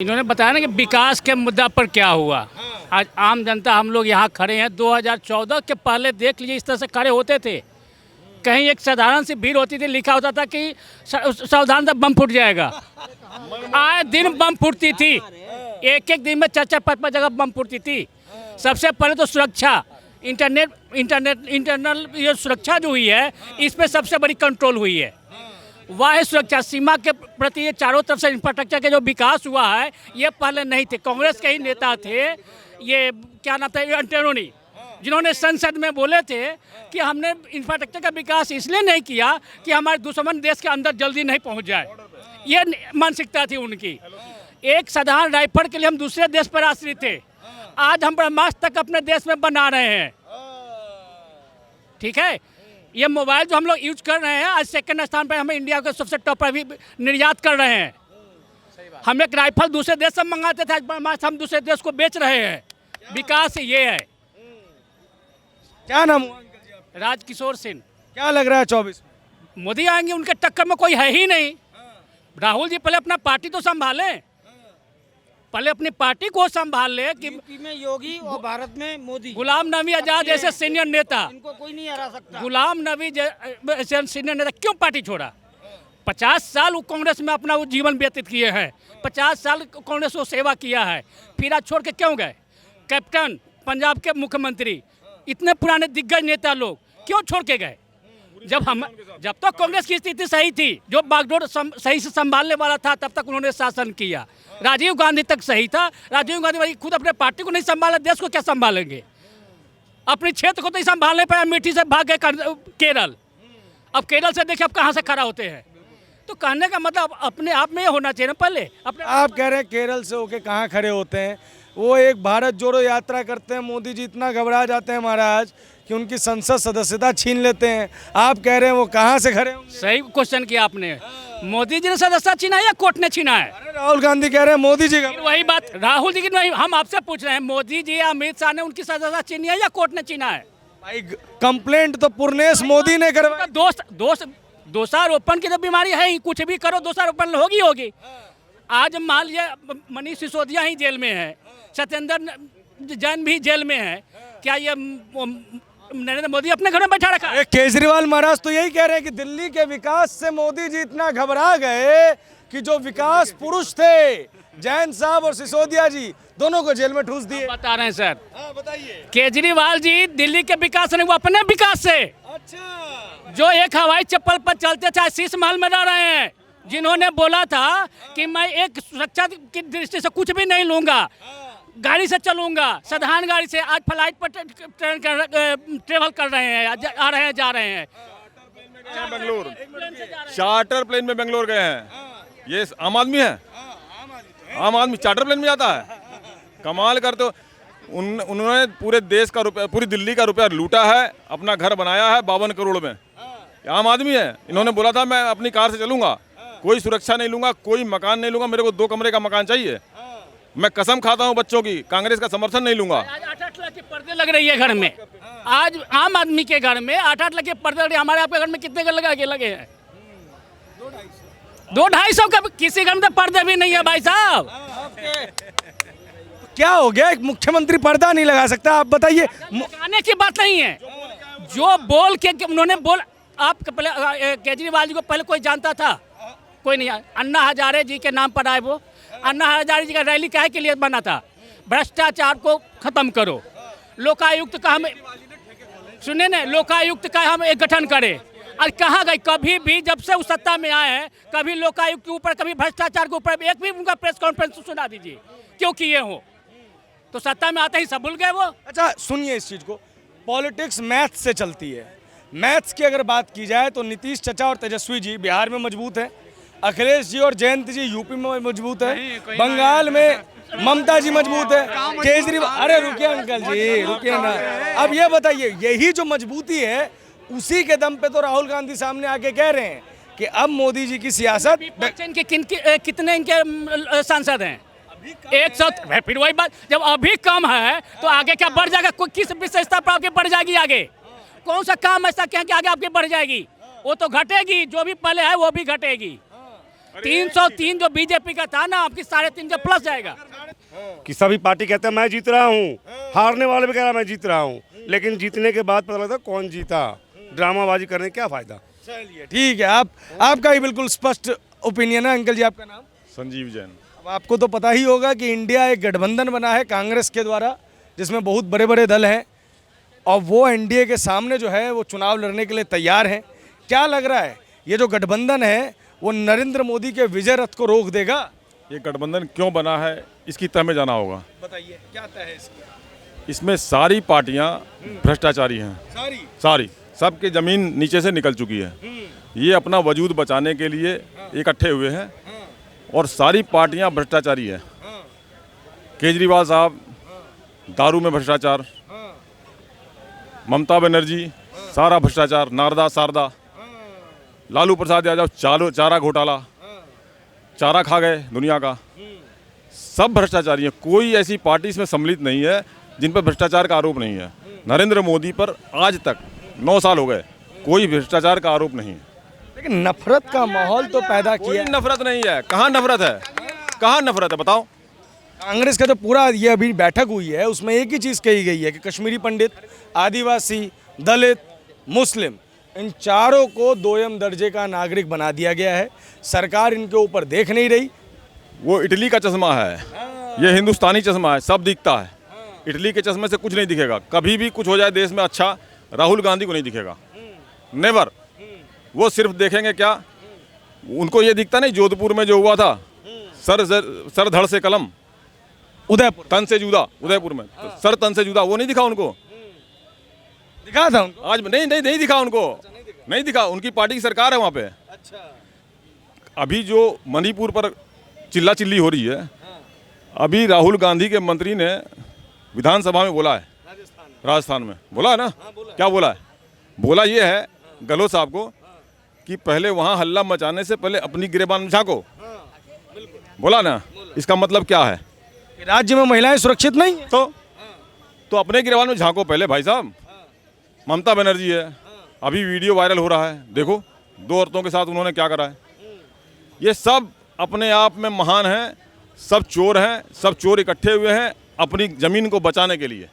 इन्होंने बताया ना कि विकास के मुद्दा पर क्या हुआ। आज आम जनता हम लोग यहाँ खड़े हैं। 2014 के पहले देख लीजिए इस तरह से खड़े होते थे। कहीं एक साधारण सी भीड़ होती थी, लिखा होता था कि सावधान से बम फूट जाएगा। आए दिन बम फूटती थी, एक एक दिन में 4-5 जगह बम फूटती थी। सबसे पहले तो सुरक्षा, इंटरनल ये सुरक्षा जो हुई है, इस पर सबसे बड़ी कंट्रोल हुई है। वाह सुरक्षा सीमा के प्रति ये चारों तरफ से इंफ्रास्ट्रक्चर का जो विकास हुआ है, ये पहले नहीं थे। कांग्रेस के ही नेता थे, ये क्या नाम था, एंटोनी, जिन्होंने संसद में बोले थे कि हमने इंफ्रास्ट्रक्चर का विकास इसलिए नहीं किया कि हमारे दुश्मन देश के अंदर जल्दी नहीं पहुंच जाए। ये मानसिकता थी उनकी। एक साधारण राइफल के लिए हम दूसरे देश पर आश्रित थे। आज हम ब्रह्मास्त्र तक अपने देश में बना रहे हैं। ठीक है, ये मोबाइल जो हम लोग यूज कर रहे हैं, आज सेकंड स्थान पर हमें इंडिया के सबसे टॉप पर भी निर्यात कर रहे हैं। हम एक राइफल दूसरे देश से मंगाते थे, आज हम दूसरे देश को बेच रहे हैं। विकास ये है। क्या नाम हुआ अंकल जी आपका? राजकिशोर सिंह। क्या लग रहा है 24 में? मोदी आएंगे, उनके टक्कर में कोई है ही नहीं। राहुल जी पहले अपना पार्टी तो संभाले, पहले अपनी पार्टी को संभाल ले। कि यूपी में योगी और भारत में मोदी। गुलाम नबी आजाद जैसे सीनियर नेता, इनको कोई नहीं हरा सकता। गुलाम नबी जैसे सीनियर नेता क्यों पार्टी छोड़ा? 50 साल वो कांग्रेस में अपना वो जीवन व्यतीत किए हैं। 50 साल कांग्रेस को सेवा किया है, फिर आज छोड़ के क्यों गए? कैप्टन, पंजाब के मुख्यमंत्री, इतने पुराने दिग्गज नेता लोग क्यों छोड़ के गए? जब तक कांग्रेस की स्थिति सही थी, जो बागडोर सही से संभालने वाला था, तब तक उन्होंने शासन किया। राजीव गांधी तक सही था। राजीव गांधी भाई खुद अपने पार्टी को नहीं संभाला, देश को क्या संभालेंगे? अपने क्षेत्र को तो नहीं संभालने पाया, मिट्टी से भाग गए केरल। अब केरल से देखिए अब कहाँ से खड़ा होते हैं। तो कहने का मतलब अपने आप में ये होना चाहिए ना। पहले अपने आप कह रहे हैं केरल से होके कहाँ खड़े होते हैं? वो एक भारत जोड़ो यात्रा करते हैं, मोदी जी इतना घबरा जाते हैं महाराज कि उनकी संसद सदस्यता छीन लेते हैं। आप कह रहे हैं वो कहाँ से खड़े होंगे? सही क्वेश्चन किया आपने। मोदी जी ने सदस्यता छीना है या कोर्ट ने छीना है? अरे राहुल गांधी कह रहे हैं मोदी जी फिर वही बात, राहुल जी की नहीं, हम आपसे पूछ रहे हैं, मोदी जी या अमित शाह ने उनकी सदस्यता छीनी है या कोर्ट ने छीना है? भाई कंप्लेंट तो पूर्णेश मोदी ने करवाई। दोषारोपण की तो बीमारी है ही, कुछ भी करो दोषारोपण होगी। आज मान लीजिए मनीष सिसोदिया ही जेल में है, सत्येंद्र जैन भी जेल में है। क्या ये नरेंद्र मोदी अपने घर में बैठा रखा है? केजरीवाल महाराज तो यही कह रहे हैं कि दिल्ली के विकास से मोदी जी इतना घबरा गए कि जो विकास पुरुष थे, जैन साहब और सिसोदिया जी, दोनों को जेल में ठूस दिए। बता रहे हैं सर। बताइए। केजरीवाल जी दिल्ली के विकास नहीं, वो अपने विकास से। अच्छा, जो एक हवाई चप्पल पर चलते थे, शीश महल में रह रहे हैं, जिन्होंने बोला था कि मैं एक सुरक्षा की दृष्टि से कुछ भी नहीं लूंगा, गाड़ी से चलूंगा, साधारण गाड़ी से, आज फ्लाइट पर ट्रेवल कर रहे हैं, आ रहे हैं, जा रहे हैं। बेंगलोर चार्टर प्लेन में बेंगलोर गए हैं। ये आम आदमी है, आम आदमी चार्टर प्लेन में जाता है। कमाल करते हो। उन्होंने पूरे देश का रुपया, पूरी दिल्ली का रुपया लूटा है, अपना घर बनाया है 52 करोड़ में। आम आदमी है। इन्होंने बोला था मैं अपनी कार से चलूंगा, कोई सुरक्षा नहीं लूंगा, कोई मकान नहीं लूंगा, मेरे को 2 कमरे का मकान चाहिए। मैं कसम खाता हूं बच्चों की, कांग्रेस का समर्थन नहीं लूंगा। आज 8-8 लाख के पर्दे लग रही है घर में। आज आम आदमी के घर में 8-8 लाख के पर्दे लग रहे हैं। हमारे आपके घर में कितने घर लगे हैं? 200-250 का किसी घर में तो पर्दे भी नहीं है भाई साहब। क्या हो गया? एक मुख्यमंत्री पर्दा नहीं लगा सकता? आप बताइए। लगाने की बात नहीं है, जो बोल के उन्होंने बोल। आप पहले केजरीवाल जी को पहले कोई जानता था? कोई नहीं। अन्ना हजारे जी के नाम पर आए वो। अन्ना हजारे जी का रैली काहे के लिए बना था? भ्रष्टाचार को खत्म करो। लोकायुक्त का हम सुने न, लोकायुक्त का हम एक गठन करें। और कहाँ गए? कभी भी जब से उस सत्ता में आए हैं, कभी लोकायुक्त के ऊपर, कभी भ्रष्टाचार के ऊपर एक भी उनका प्रेस कॉन्फ्रेंस सुना दीजिए, क्यों किए हो? तो सत्ता में आते ही सब भूल गए वो। अच्छा सुनिए इस चीज को, पॉलिटिक्स मैथ्स से चलती है। मैथ्स की अगर बात की जाए तो नीतीश चाचा और तेजस्वी जी बिहार में मजबूत है, अखिलेश जी और जयंत जी यूपी में मजबूत है, बंगाल में ममता जी मजबूत है, केजरीवाल। अरे रुकिए अंकल जी, रुकिए ना। अब ये बताइए, यही जो मजबूती है, उसी के दम पे तो राहुल गांधी सामने आके कह रहे हैं कि अब मोदी जी की सियासत। कितने इनके सांसद हैं? 100। फिर वही बात, जब अभी कम है तो आगे क्या बढ़ जाएगा? किस विशेषता पर आगे बढ़ जाएगी? आगे कौन सा काम ऐसा क्या कि आगे आपकी बढ़ जाएगी? वो तो घटेगी, जो भी पहले है वो भी घटेगी। 303 जो बीजेपी का था ना, आपकी 3.5 के प्लस जाएगा। कि सभी पार्टी कहते हैं मैं जीत रहा हूँ, हारने वाले भी कह रहा मैं जीत रहा हूँ, लेकिन जीतने के बाद पता लगता कौन जीता। ड्रामाबाजी करने का क्या फायदा। चलिए ठीक है, आपका ही बिल्कुल स्पष्ट ओपिनियन है। अंकल जी, आपका नाम? संजीव जैन। अब आपको तो पता ही होगा कि इंडिया एक गठबंधन बना है कांग्रेस के द्वारा, जिसमें बहुत बड़े बड़े दल हैं, और वो एनडीए के सामने जो है वो चुनाव लड़ने के लिए तैयार हैं। क्या लग रहा है ये जो गठबंधन है वो नरेंद्र मोदी के विजय रथ को रोक देगा? ये गठबंधन क्यों बना है इसकी तह में जाना होगा। बताइए क्या तय है इसकी? इसमें सारी पार्टियां भ्रष्टाचारी हैं, सारी सबकी जमीन नीचे से निकल चुकी है। ये अपना वजूद बचाने के लिए इकट्ठे हुए हैं और सारी पार्टियां भ्रष्टाचारी है। केजरीवाल साहब दारू में भ्रष्टाचार, ममता बनर्जी सारा भ्रष्टाचार, नारदा सारदा, लालू प्रसाद यादव चारा घोटाला, चारा खा गए दुनिया का। सब भ्रष्टाचारी हैं, कोई ऐसी पार्टी इसमें सम्मिलित नहीं है जिन पर भ्रष्टाचार का आरोप नहीं है। नरेंद्र मोदी पर आज तक 9 साल हो गए कोई भ्रष्टाचार का आरोप नहीं है। लेकिन नफरत का माहौल तो पैदा कोई किया। नफरत नहीं है, कहाँ नफरत है, कहाँ नफरत है बताओ। कांग्रेस का जो पूरा ये अभी बैठक हुई है उसमें एक ही चीज़ कही गई है कि कश्मीरी पंडित, आदिवासी, दलित, मुस्लिम, इन चारों को दोयम दर्जे का नागरिक बना दिया गया है। सरकार इनके ऊपर देख नहीं रही। वो इटली का चश्मा है, ये हिंदुस्तानी चश्मा है, सब दिखता है। इटली के चश्मे से कुछ नहीं दिखेगा। कभी भी कुछ हो जाए देश में अच्छा, राहुल गांधी को नहीं दिखेगा, नेवर। वो सिर्फ देखेंगे क्या, उनको ये दिखता नहीं जोधपुर में जो हुआ था, सर धड़ से कलम, उदयपुर तन से जुदा, उदयपुर में सर तन से जुदा, वो नहीं दिखा उनको। दिखा था उनको? आज नहीं दिखा उनको, नहीं दिखा। उनकी पार्टी की सरकार है वहाँ पे। अभी जो मणिपुर पर चिल्ला चिल्ली हो रही है, अभी राहुल गांधी के मंत्री ने विधानसभा में बोला है, राजस्थान में बोला है ना, क्या बोला है? बोला ये है गहलोत साहब को कि पहले वहाँ हल्ला मचाने से पहले अपनी गिरेबान में झांको। बोला ना, इसका मतलब क्या है? राज्य में महिलाएं सुरक्षित नहीं है। तो अपने गिरेबान में झांको पहले भाई साहब। ममता बनर्जी है, अभी वीडियो वायरल हो रहा है, देखो 2 औरतों के साथ उन्होंने क्या करा है। ये सब अपने आप में महान हैं, सब चोर हैं, सब चोर इकट्ठे हुए हैं अपनी ज़मीन को बचाने के लिए,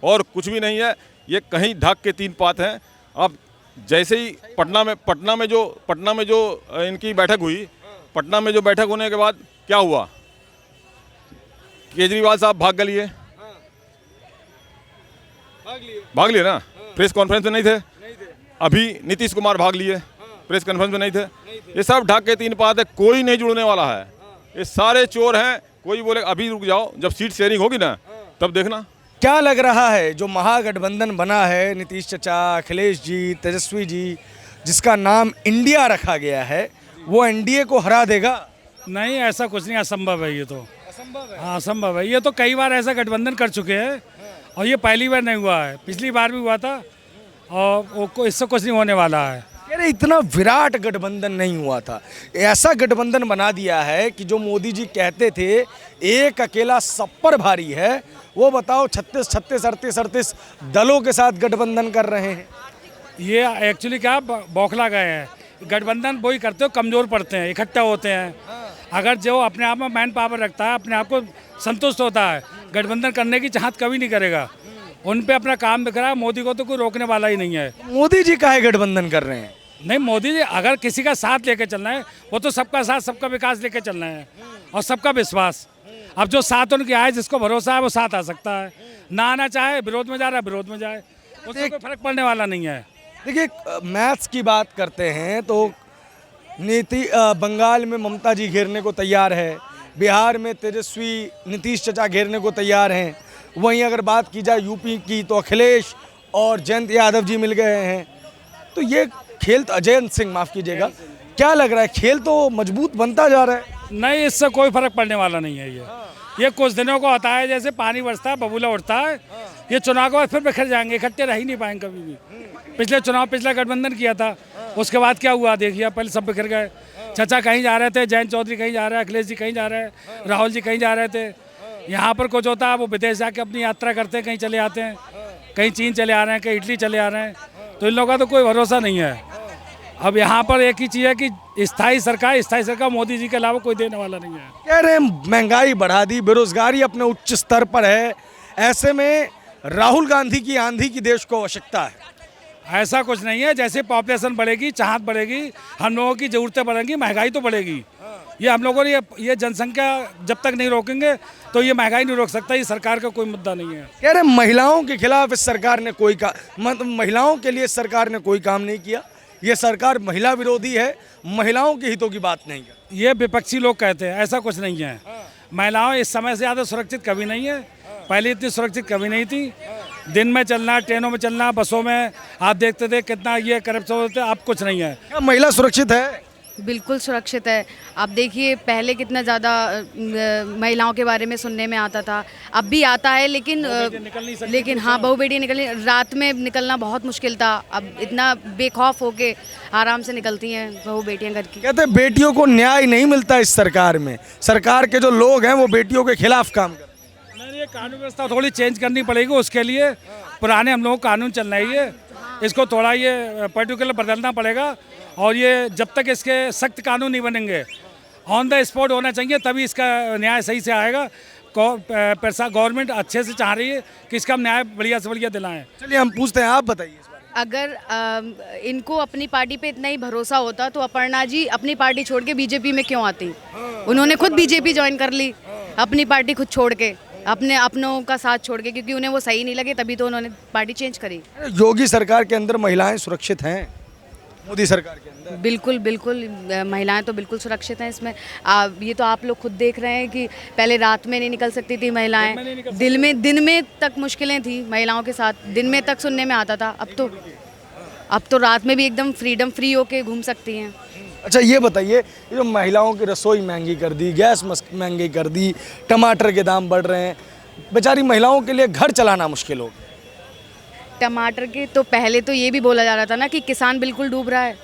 और कुछ भी नहीं है। ये कहीं ढक के 3 पात हैं। अब जैसे ही पटना में जो इनकी बैठक हुई, पटना में जो बैठक होने के बाद क्या हुआ, केजरीवाल साहब भाग गए, भाग लिए ना, प्रेस कॉन्फ्रेंस में नहीं थे। अभी नीतीश कुमार भाग लिए, प्रेस कॉन्फ्रेंस में नहीं थे। ये सब ढक के 3 पात है, कोई नहीं जुड़ने वाला है। ये सारे चोर हैं। कोई बोले अभी रुक जाओ, जब सीट शेयरिंग होगी ना तब देखना। क्या लग रहा है जो महागठबंधन बना है, नीतीश चचा, अखिलेश जी, तेजस्वी जी, जिसका नाम इंडिया रखा गया है, वो एनडीए को हरा देगा? नहीं, ऐसा कुछ नहीं, असंभव है ये तो। असंभव है। हाँ, असंभव है। ये तो कई बार ऐसा गठबंधन कर चुके हैं और ये पहली बार नहीं हुआ है, पिछली बार भी हुआ था और इससे कुछ नहीं होने वाला है। अरे इतना विराट गठबंधन नहीं हुआ था, ऐसा गठबंधन बना दिया है कि जो मोदी जी कहते थे एक अकेला सब पर भारी है, वो बताओ 36 38 दलों के साथ गठबंधन कर रहे हैं। ये एक्चुअली क्या बौखला गए हैं। गठबंधन वही करते हो कमज़ोर पड़ते हैं, इकट्ठा होते हैं। अगर जो अपने आप में मैन पावर रखता है, अपने आप को संतुष्ट होता है, गठबंधन करने की चाहत कभी नहीं करेगा। उन पे अपना काम दिख रहा है, मोदी को तो कोई रोकने वाला ही नहीं है। मोदी जी काहे गठबंधन कर रहे हैं? नहीं, मोदी जी अगर किसी का साथ लेके चलना है, वो तो सबका साथ सबका विकास लेके चलना है और सबका विश्वास। अब जो साथ उनके आए, जिसको भरोसा है वो साथ आ सकता है, ना आना चाहे विरोध में जा रहा है विरोध में जाए, उससे कोई फर्क पड़ने वाला नहीं है। देखिए, मैथ्स की बात करते हैं तो बंगाल में ममता जी घेरने को तैयार है, बिहार में तेजस्वी नीतीश चचा घेरने को तैयार हैं। वहीं अगर बात की जाए यूपी की तो अखिलेश और जयंत यादव जी मिल गए हैं। तो ये खेल तो जयंत सिंह, माफ़ कीजिएगा, क्या लग रहा है खेल तो मजबूत बनता जा रहा है? नहीं, इससे कोई फर्क पड़ने वाला नहीं है। ये कुछ दिनों को होता है, जैसे पानी बरसता है बबूला उठता है। ये चुनाव के बाद फिर बिखर जाएंगे, इकट्ठे रह ही नहीं पाएंगे कभी भी। पिछला गठबंधन किया था, उसके बाद क्या हुआ देखिए, पहले सब बिखर गए। चचा कहीं जा रहे थे, जयंत चौधरी कहीं जा रहे हैं, अखिलेश जी कहीं जा रहे हैं, राहुल जी कहीं जा रहे थे। यहाँ पर कुछ होता है, वो विदेश जाके अपनी यात्रा करते हैं, कहीं चले आते हैं, कहीं चीन चले आ रहे हैं, कहीं इटली चले आ रहे हैं। तो इन लोगों का तो कोई भरोसा नहीं है। अब यहाँ पर एक ही चीज़ है कि स्थायी सरकार मोदी जी के अलावा कोई देने वाला नहीं है। कह रहे हैं महंगाई बढ़ा दी, बेरोजगारी अपने उच्च स्तर पर है, ऐसे में राहुल गांधी की आंधी की देश को आवश्यकता है। ऐसा कुछ नहीं है, जैसे पॉपुलेशन बढ़ेगी, चाहत बढ़ेगी, हम लोगों की ज़रूरतें बढ़ेंगी, महंगाई तो बढ़ेगी। ये हम लोगों ने ये जनसंख्या जब तक नहीं रोकेंगे तो ये महंगाई नहीं रोक सकता। ये सरकार का कोई मुद्दा नहीं है। कह रहे हैं महिलाओं के खिलाफ इस सरकार ने कोई मतलब महिलाओं के लिए सरकार ने कोई काम नहीं किया, ये सरकार महिला विरोधी है, महिलाओं के हितों की बात नहीं कर। ये विपक्षी लोग कहते हैं, ऐसा कुछ नहीं है। महिलाओं इस समय से ज़्यादा सुरक्षित कभी नहीं है, पहले इतनी सुरक्षित कभी नहीं थी। दिन में चलना, ट्रेनों में चलना, बसों में आप देखते थे कितना ये करप्शन होते, अब कुछ नहीं है। क्या महिला सुरक्षित है? बिल्कुल सुरक्षित है। आप देखिए पहले कितना ज़्यादा महिलाओं के बारे में सुनने में आता था, अब भी आता है, लेकिन हाँ, बहू बेटी निकलनी, रात में निकलना बहुत मुश्किल था, अब इतना बेखौफ होके आराम से निकलती हैं बहू बेटियां घर की। कहते हैं बेटियों को न्याय नहीं मिलता इस सरकार में, सरकार के जो लोग हैं वो बेटियों के खिलाफ काम कर। नहीं, ये कानून व्यवस्था थोड़ी चेंज करनी पड़ेगी, उसके लिए पुराने हम लोगों को कानून चल रही है, इसको थोड़ा ये पर्टिकुलर बदलना पड़ेगा। और ये जब तक इसके सख्त कानून नहीं बनेंगे, ऑन द स्पॉट होना चाहिए, तभी इसका न्याय सही से आएगा। पैसा गवर्नमेंट अच्छे से चाह रही है कि इसका न्याय बढ़िया से बढ़िया दिलाएं। चलिए हम पूछते हैं, आप बताइए इस बारे में। अगर इनको अपनी पार्टी पे इतना ही भरोसा होता तो अपर्णा जी अपनी पार्टी छोड़ के बीजेपी में क्यों आती? उन्होंने खुद बीजेपी ज्वाइन कर ली, अपनी पार्टी खुद छोड़ के, अपनों का साथ छोड़ के, क्योंकि उन्हें वो सही नहीं लगे, तभी तो उन्होंने पार्टी चेंज करी। योगी सरकार के अंदर महिलाएं सुरक्षित हैं? मोदी सरकार के अंदर बिल्कुल बिल्कुल महिलाएं तो बिल्कुल सुरक्षित हैं इसमें। ये तो आप लोग खुद देख रहे हैं कि पहले रात में नहीं निकल सकती थी महिलाएं, दिन में तक मुश्किलें थी महिलाओं के साथ, दिन में तक सुनने में आता था, अब तो रात में भी एकदम फ्री होके घूम सकती हैं। अच्छा ये बताइए, ये जो महिलाओं की रसोई महंगी कर दी, गैस महंगी कर दी, टमाटर के दाम बढ़ रहे हैं, बेचारी महिलाओं के लिए घर चलाना मुश्किल हो गया। टमाटर के तो पहले तो ये भी बोला जा रहा था ना कि किसान बिल्कुल डूब रहा है,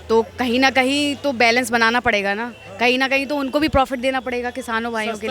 तो कहीं ना कहीं तो बैलेंस बनाना पड़ेगा ना, कहीं ना कहीं तो उनको भी प्रॉफिट देना पड़ेगा किसानों भाइयों के लिए।